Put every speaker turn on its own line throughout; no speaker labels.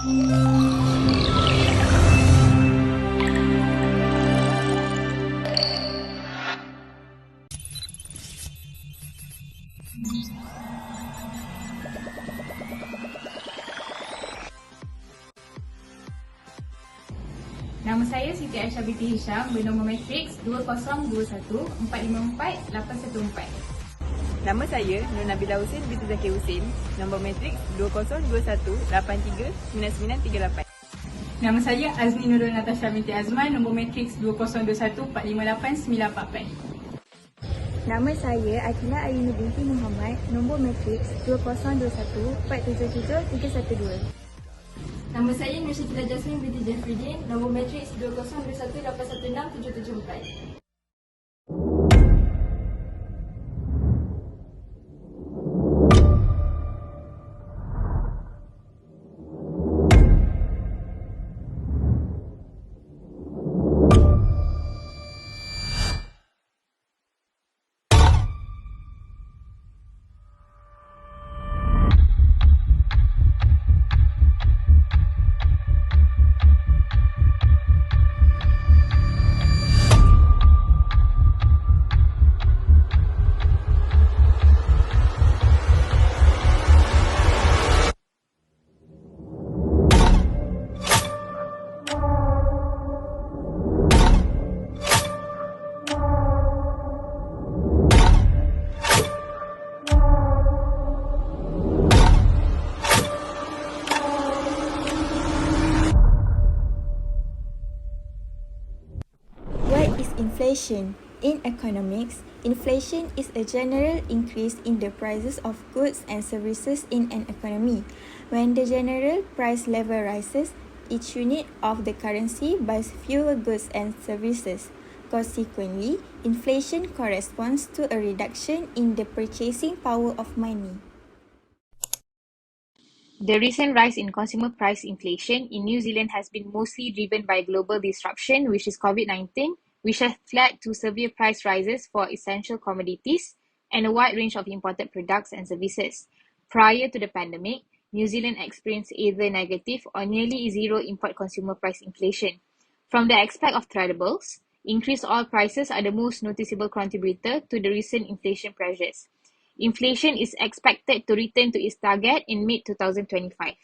Nama saya Siti Aisyah binti Hisham bernombor matriks 2021-454-814.
Nama saya Nur Nabila Husin binti Zakir Husin, nombor matriks 2021-83-9938.
Nama saya Azmi Nurul Natasha binti Azman, nombor matriks 2021-458-944.
Nama saya Akilah Ayuni binti Muhammad, nombor matriks 2021-477-312.
Nama saya Nur Syakilah Jasmine binti Jafridin, nombor matriks 2021-816-774.
Inflation. In economics, inflation is a general increase in the prices of goods and services in an economy. When the general price level rises, each unit of the currency buys fewer goods and services. Consequently, inflation corresponds to a reduction in the purchasing power of money.
The recent rise in consumer price inflation in New Zealand has been mostly driven by global disruption, which is COVID-19, which has led to severe price rises for essential commodities and a wide range of imported products and services. Prior to the pandemic, New Zealand experienced either negative or nearly zero import consumer price inflation. From the aspect of tradables, increased oil prices are the most noticeable contributor to the recent inflation pressures. Inflation is expected to return to its target in mid-2025.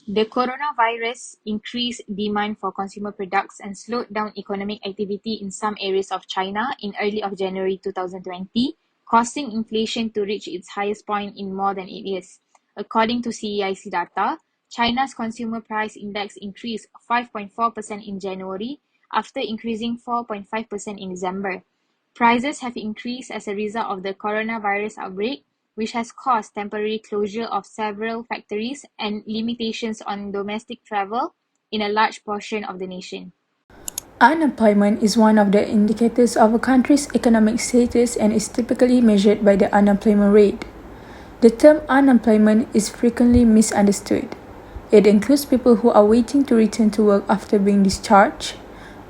The coronavirus increased demand for consumer products and slowed down economic activity in some areas of China in early of January 2020, causing inflation to reach its highest point in more than 8 years. According to CEIC data, China's consumer price index increased 5.4% in January after increasing 4.5% in December. Prices have increased as a result of the coronavirus outbreak, which has caused temporary closure of several factories and limitations on domestic travel in a large portion of the nation.
Unemployment is one of the indicators of a country's economic status and is typically measured by the unemployment rate. The term unemployment is frequently misunderstood. It includes people who are waiting to return to work after being discharged,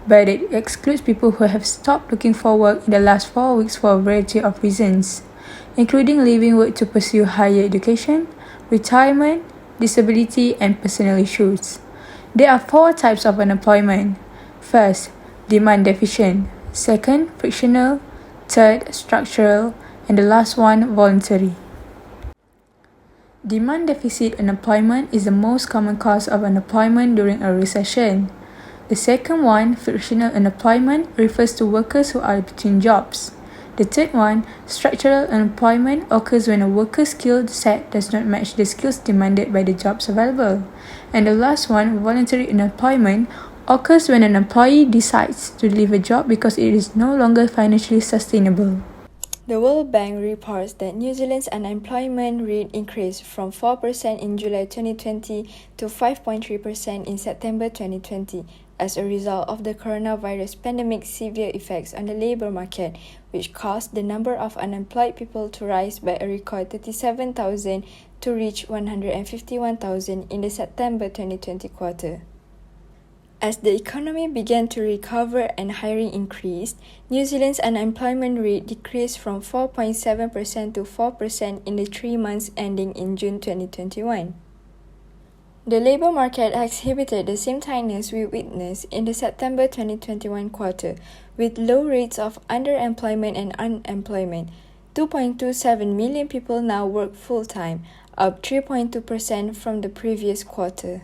but it excludes people who have stopped looking for work in the last 4 weeks for a variety of reasons, including leaving work to pursue higher education, retirement, disability, and personal issues. There are 4 types of unemployment. First, demand deficient. Second, frictional. Third, structural. And the last one, voluntary. Demand deficit unemployment is the most common cause of unemployment during a recession. The second one, frictional unemployment, refers to workers who are between jobs. The third one, structural unemployment, occurs when a worker's skill set does not match the skills demanded by the jobs available. And the last one, voluntary unemployment, occurs when an employee decides to leave a job because it is no longer financially sustainable.
The World Bank reports that New Zealand's unemployment rate increased from 4% in July 2020 to 5.3% in September 2020 as a result of the coronavirus pandemic's severe effects on the labour market, which caused the number of unemployed people to rise by a record 37,000 to reach 151,000 in the September 2020 quarter. As the economy began to recover and hiring increased, New Zealand's unemployment rate decreased from 4.7% to 4% in the 3 months ending in June 2021. The labour market exhibited the same tightness we witnessed in the September 2021 quarter, with low rates of underemployment and unemployment. 2.27 million people now work full-time, up 3.2% from the previous quarter.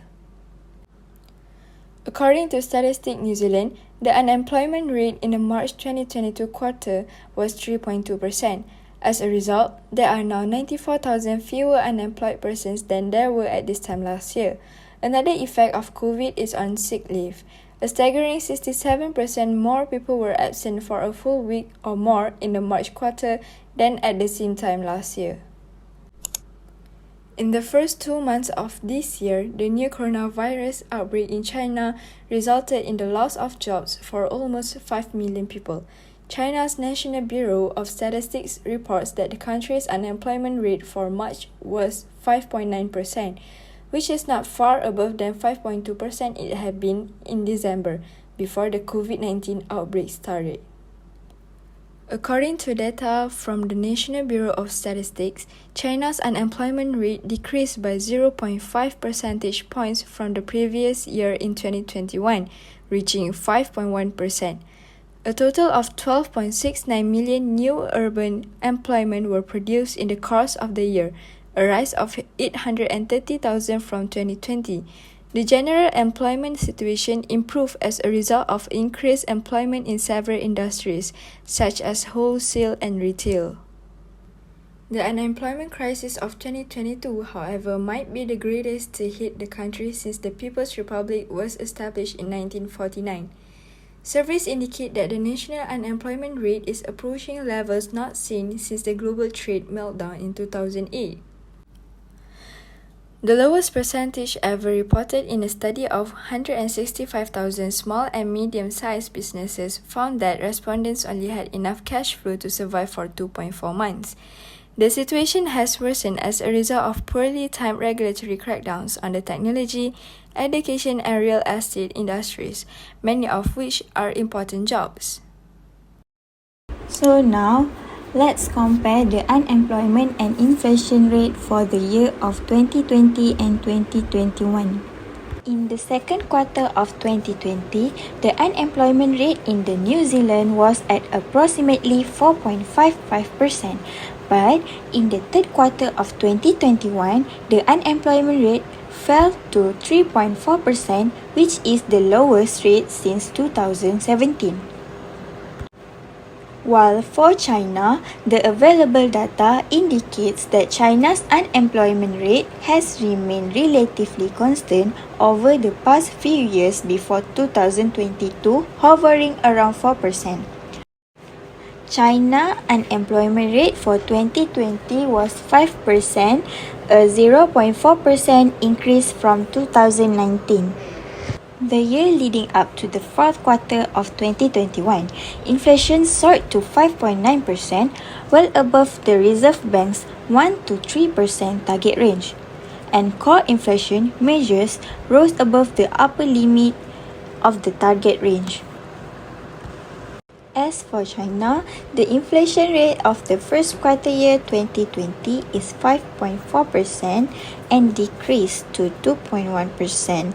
According to Statistics New Zealand, the unemployment rate in the March 2022 quarter was 3.2%. As a result, there are now 94,000 fewer unemployed persons than there were at this time last year. Another effect of COVID is on sick leave. A staggering 67% more people were absent for a full week or more in the March quarter than at the same time last year. In the first 2 months of this year, the new coronavirus outbreak in China resulted in the loss of jobs for almost 5 million people. China's National Bureau of Statistics reports that the country's unemployment rate for March was 5.9%, which is not far above than 5.2% it had been in December, before the COVID-19 outbreak started. According to data from the National Bureau of Statistics, China's unemployment rate decreased by 0.5 percentage points from the previous year in 2021, reaching 5.1%. A total of 12.69 million new urban employment were produced in the course of the year, a rise of 830,000 from 2020. The general employment situation improved as a result of increased employment in several industries, such as wholesale and retail. The unemployment crisis of 2022, however, might be the greatest to hit the country since the People's Republic was established in 1949. Surveys indicate that the national unemployment rate is approaching levels not seen since the global trade meltdown in 2008. The lowest percentage ever reported in a study of 165,000 small and medium-sized businesses found that respondents only had enough cash flow to survive for 2.4 months. The situation has worsened as a result of poorly timed regulatory crackdowns on the technology, education and real estate industries, many of which are important jobs.
So now, let's compare the unemployment and inflation rate for the year of 2020 and 2021. In the second quarter of 2020, the unemployment rate in the New Zealand was at approximately 4.55%, but in the third quarter of 2021, the unemployment rate fell to 3.4%, which is the lowest rate since 2017. While for China, the available data indicates that China's unemployment rate has remained relatively constant over the past few years before 2022, hovering around 4%. China unemployment rate for 2020 was 5%, a 0.4% increase from 2019. The year leading up to the fourth quarter of 2021, inflation soared to 5.9%, well above the Reserve Bank's 1 to 3% target range, and core inflation measures rose above the upper limit of the target range. As for China, the inflation rate of the first quarter year 2020 is 5.4% and decreased to 2.1%,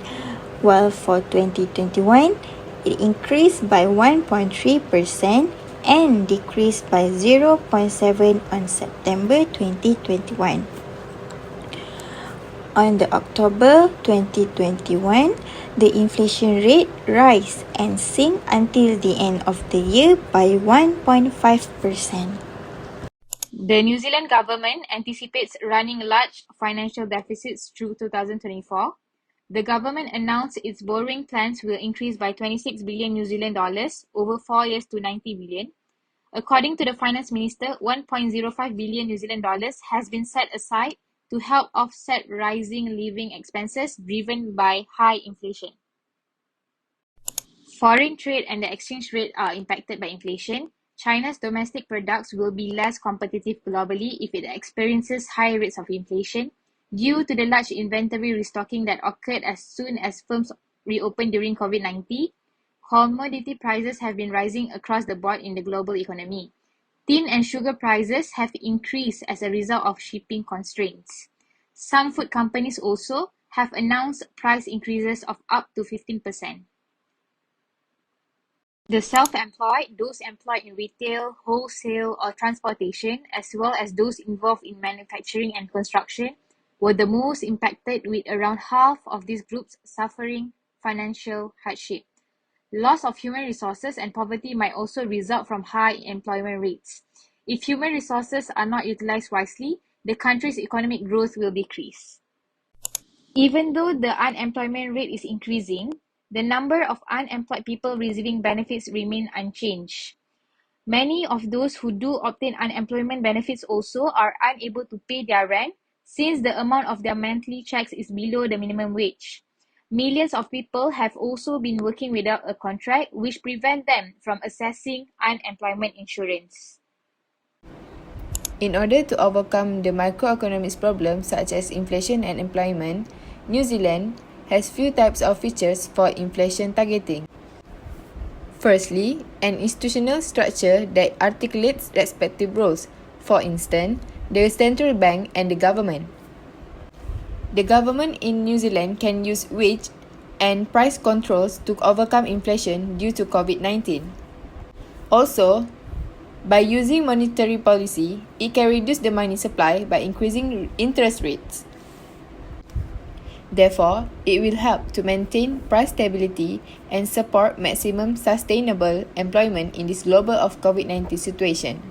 while for 2021, it increased by 1.3% and decreased by 0.7% on September 2021. On the October 2021, the inflation rate rise and sink until the end of the year by 1.5%.
The New Zealand government anticipates running large financial deficits through 2024. The government announced its borrowing plans will increase by 26 billion New Zealand dollars over 4 years to 90 billion. According to the Finance Minister, 1.05 billion New Zealand dollars has been set aside to help offset rising living expenses driven by high inflation. Foreign trade and the exchange rate are impacted by inflation. China's domestic products will be less competitive globally if it experiences high rates of inflation due to the large inventory restocking that occurred as soon as firms reopened during COVID-19. Commodity prices have been rising across the board in the global economy. Tin and sugar prices have increased as a result of shipping constraints. Some food companies also have announced price increases of up to 15%. The self-employed, those employed in retail, wholesale, or transportation, as well as those involved in manufacturing and construction, were the most impacted, with around half of these groups suffering financial hardship. Loss of human resources and poverty might also result from high employment rates. If human resources are not utilized wisely, the country's economic growth will decrease. Even though the unemployment rate is increasing, the number of unemployed people receiving benefits remain unchanged. Many of those who do obtain unemployment benefits also are unable to pay their rent, since the amount of their monthly checks is below the minimum wage. Millions of people have also been working without a contract, which prevent them from accessing unemployment insurance.
In order to overcome the macroeconomic problems such as inflation and employment, New Zealand has few types of features for inflation targeting. Firstly, an institutional structure that articulates respective roles, for instance, the central bank and the government. The government in New Zealand can use wage and price controls to overcome inflation due to COVID-19. Also, by using monetary policy, it can reduce the money supply by increasing interest rates. Therefore, it will help to maintain price stability and support maximum sustainable employment in this global of COVID-19 situation.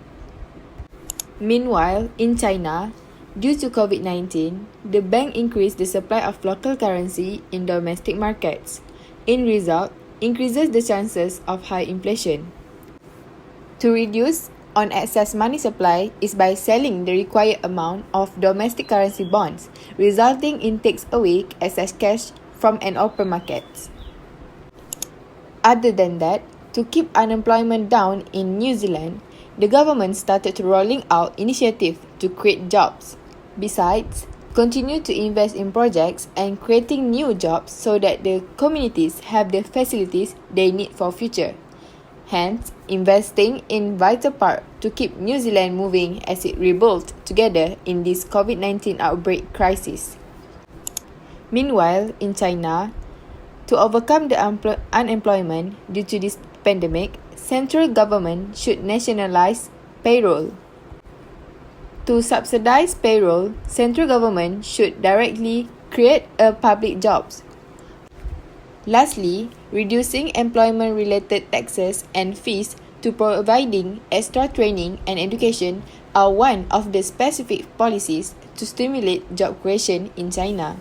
Meanwhile, in China, due to COVID-19, the bank increased the supply of local currency in domestic markets. In result, increases the chances of high inflation. To reduce on excess money supply is by selling the required amount of domestic currency bonds, resulting in takes away excess cash from an open markets. Other than that, to keep unemployment down in New Zealand, the government started rolling out initiatives to create jobs. Besides, continue to invest in projects and creating new jobs so that the communities have the facilities they need for future. Hence, investing in vital part to keep New Zealand moving as it rebuilds together in this COVID-19 outbreak crisis. Meanwhile, in China, to overcome the unemployment due to this pandemic, central government should nationalize payroll. To subsidize payroll, central government should directly create a public jobs. Lastly, reducing employment-related taxes and fees to providing extra training and education are one of the specific policies to stimulate job creation in China.